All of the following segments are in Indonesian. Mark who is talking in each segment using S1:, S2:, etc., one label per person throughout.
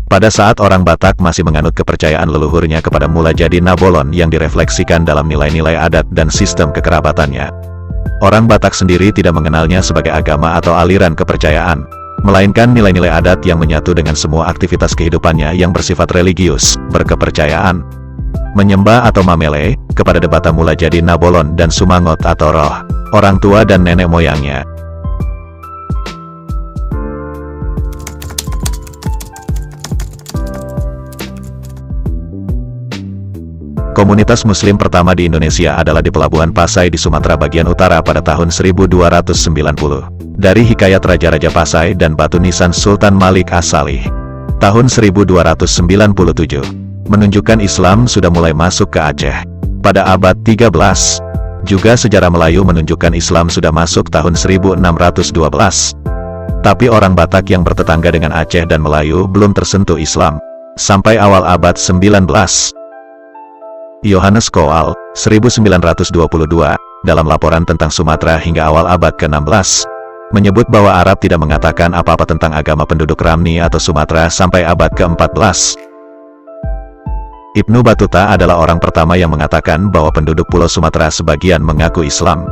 S1: Pada saat orang Batak masih menganut kepercayaan leluhurnya kepada mula jadi Nabolon yang direfleksikan dalam nilai-nilai adat dan sistem kekerabatannya. Orang Batak sendiri tidak mengenalnya sebagai agama atau aliran kepercayaan, melainkan nilai-nilai adat yang menyatu dengan semua aktivitas kehidupannya yang bersifat religius, berkepercayaan, menyembah atau mamele, kepada debata mula jadi Nabolon dan Sumangot atau roh, orang tua dan nenek moyangnya. Komunitas Muslim pertama di Indonesia adalah di Pelabuhan Pasai di Sumatera bagian utara pada tahun 1290. Dari Hikayat Raja-Raja Pasai dan Batu Nisan Sultan Malik As-Salih. Tahun 1297. Menunjukkan Islam sudah mulai masuk ke Aceh. Pada abad 13. Juga sejarah Melayu menunjukkan Islam sudah masuk tahun 1612. Tapi orang Batak yang bertetangga dengan Aceh dan Melayu belum tersentuh Islam. Sampai awal abad 19. Yohanes Koal, 1922, dalam laporan tentang Sumatera hingga awal abad ke-16, menyebut bahwa Arab tidak mengatakan apa-apa tentang agama penduduk Ramni atau Sumatera sampai abad ke-14. Ibnu Battuta adalah orang pertama yang mengatakan bahwa penduduk Pulau Sumatera sebagian mengaku Islam.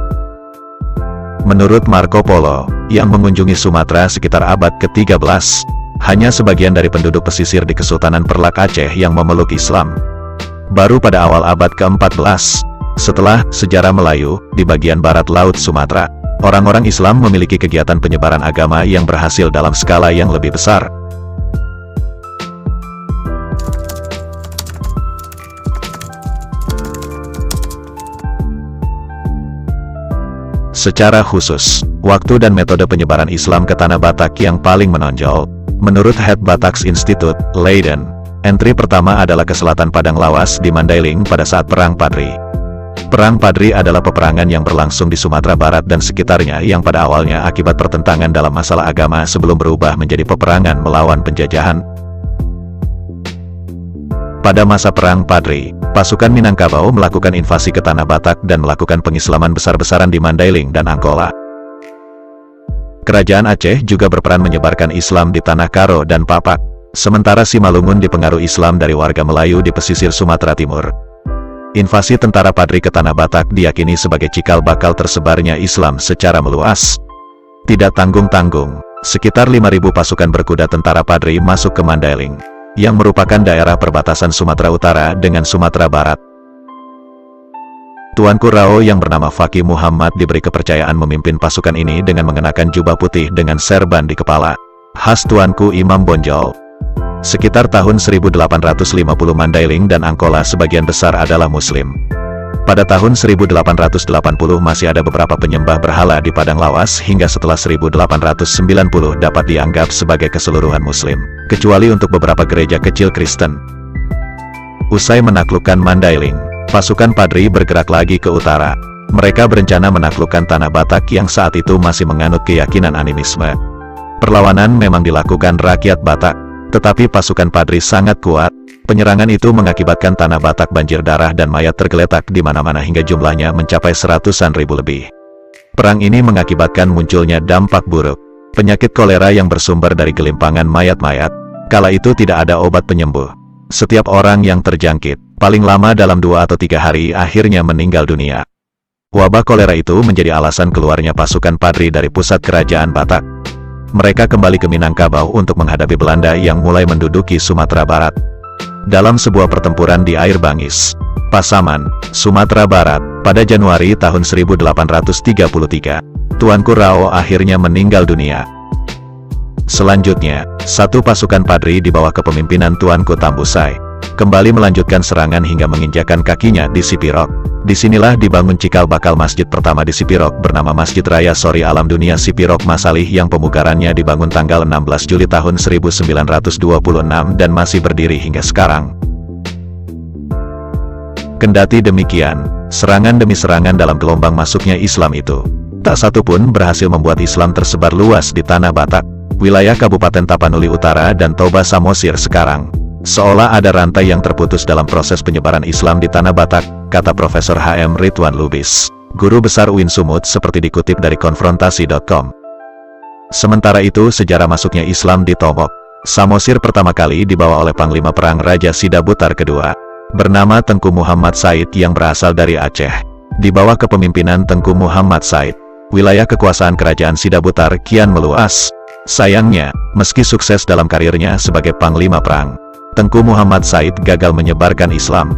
S1: Menurut Marco Polo, yang mengunjungi Sumatera sekitar abad ke-13, hanya sebagian dari penduduk pesisir di Kesultanan Perlak Aceh yang memeluk Islam. Baru pada awal abad ke-14, setelah sejarah Melayu, di bagian barat Laut Sumatera, orang-orang Islam memiliki kegiatan penyebaran agama yang berhasil dalam skala yang lebih besar. Secara khusus, waktu dan metode penyebaran Islam ke Tanah Batak yang paling menonjol, menurut Het Bataks Institute, Leiden, entry pertama adalah ke selatan Padang Lawas di Mandailing pada saat Perang Padri. Perang Padri adalah peperangan yang berlangsung di Sumatera Barat dan sekitarnya yang pada awalnya akibat pertentangan dalam masalah agama sebelum berubah menjadi peperangan melawan penjajahan. Pada masa Perang Padri, pasukan Minangkabau melakukan invasi ke Tanah Batak dan melakukan pengislaman besar-besaran di Mandailing dan Angkola. Kerajaan Aceh juga berperan menyebarkan Islam di Tanah Karo dan Papak. Sementara Simalungun dipengaruhi Islam dari warga Melayu di pesisir Sumatera Timur. Invasi tentara Padri ke Tanah Batak diyakini sebagai cikal bakal tersebarnya Islam secara meluas. Tidak tanggung-tanggung, sekitar 5.000 pasukan berkuda tentara Padri masuk ke Mandailing, yang merupakan daerah perbatasan Sumatera Utara dengan Sumatera Barat. Tuanku Rao yang bernama Fakih Muhammad diberi kepercayaan memimpin pasukan ini dengan mengenakan jubah putih dengan serban di kepala, khas Tuanku Imam Bonjol. Sekitar tahun 1850 Mandailing dan Angkola sebagian besar adalah Muslim. Pada tahun 1880 masih ada beberapa penyembah berhala di Padang Lawas hingga setelah 1890 dapat dianggap sebagai keseluruhan Muslim, kecuali untuk beberapa gereja kecil Kristen. Usai menaklukkan Mandailing, pasukan Padri bergerak lagi ke utara. Mereka berencana menaklukkan Tanah Batak yang saat itu masih menganut keyakinan animisme. Perlawanan memang dilakukan rakyat Batak. Tetapi pasukan Padri sangat kuat, penyerangan itu mengakibatkan Tanah Batak banjir darah dan mayat tergeletak di mana-mana hingga jumlahnya mencapai 100-an ribu lebih. Perang ini mengakibatkan munculnya dampak buruk, penyakit kolera yang bersumber dari gelimpangan mayat-mayat. Kala itu tidak ada obat penyembuh. Setiap orang yang terjangkit, paling lama dalam 2 atau 3 hari akhirnya meninggal dunia. Wabah kolera itu menjadi alasan keluarnya pasukan Padri dari pusat kerajaan Batak. Mereka kembali ke Minangkabau untuk menghadapi Belanda yang mulai menduduki Sumatera Barat. Dalam sebuah pertempuran di Air Bangis, Pasaman, Sumatera Barat, pada Januari tahun 1833, Tuanku Rao akhirnya meninggal dunia. Selanjutnya, satu pasukan Padri di bawah kepemimpinan Tuanku Tambusai, kembali melanjutkan serangan hingga menginjakan kakinya di Sipirok. Disinilah dibangun cikal bakal masjid pertama di Sipirok bernama Masjid Raya Sori Alam Dunia Sipirok Masalih yang pemugarannya dibangun tanggal 16 Juli tahun 1926 dan masih berdiri hingga sekarang. Kendati demikian, serangan demi serangan dalam gelombang masuknya Islam itu, tak satu pun berhasil membuat Islam tersebar luas di Tanah Batak, wilayah Kabupaten Tapanuli Utara dan Toba Samosir sekarang. Seolah ada rantai yang terputus dalam proses penyebaran Islam di Tanah Batak, kata Profesor H.M. Ridwan Lubis, guru besar UIN Sumut seperti dikutip dari konfrontasi.com. Sementara itu sejarah masuknya Islam di Tomok, Samosir pertama kali dibawa oleh Panglima Perang Raja Sidabutar kedua, bernama Tengku Muhammad Said yang berasal dari Aceh. Di bawah kepemimpinan Tengku Muhammad Said, wilayah kekuasaan kerajaan Sidabutar kian meluas. Sayangnya, meski sukses dalam karirnya sebagai Panglima Perang, Tengku Muhammad Said gagal menyebarkan Islam.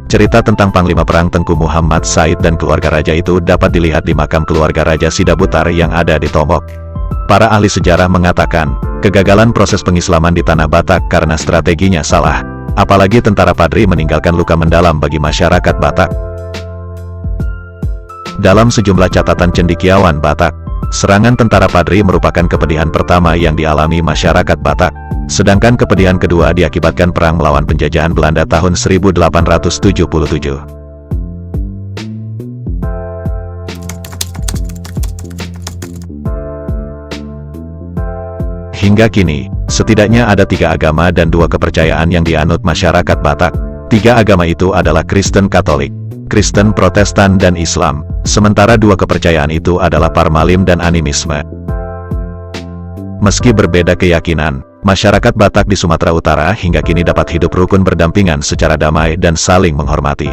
S1: Cerita tentang Panglima Perang Tengku Muhammad Said dan keluarga raja itu dapat dilihat di makam keluarga Raja Sidabutar yang ada di Tomok. Para ahli sejarah mengatakan, kegagalan proses pengislaman di Tanah Batak karena strateginya salah. Apalagi tentara Padri meninggalkan luka mendalam bagi masyarakat Batak. Dalam sejumlah catatan cendekiawan Batak, serangan tentara Padri merupakan kepedihan pertama yang dialami masyarakat Batak. Sedangkan kepedihan kedua diakibatkan perang melawan penjajahan Belanda tahun 1877. Hingga kini, setidaknya ada 3 agama dan 2 kepercayaan yang dianut masyarakat Batak. 3 agama itu adalah Kristen Katolik, Kristen Protestan dan Islam, sementara 2 kepercayaan itu adalah Parmalim dan Animisme. Meski berbeda keyakinan, masyarakat Batak di Sumatera Utara hingga kini dapat hidup rukun berdampingan secara damai dan saling menghormati.